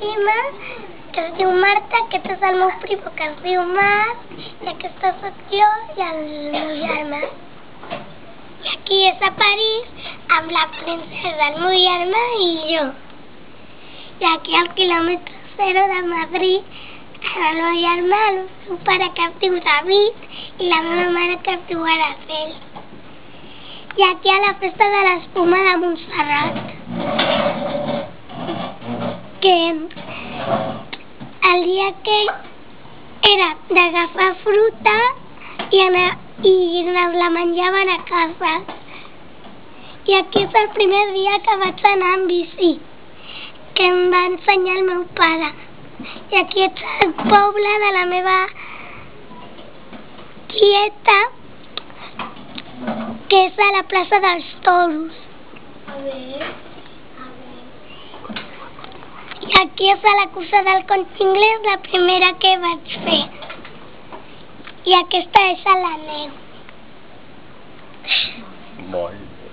prima, que es diu Marta, aquest és el meu primo, que es diu Marc, i aquesta soc jo i el meu germà. I aquí és a París, amb la princesa, el meu germà i jo. I aquí al quilòmetre 0 de Madrid, el meu germà, el meu pare que es diu David i la meva mare que es diu Araceli. I aquí a la festa de l'espuma de Montserrat, que el dia que era d'agafar fruita i la menjaven a casa. I aquí és el primer dia que vaig anar en bici, que em va ensenyar el meu pare. I aquí és el poble de la meva tieta, que és a la plaça dels Toros. I aquí és a la cursa del Corte Inglés, la primera que vaig fer. I aquesta és a la neu. Molt.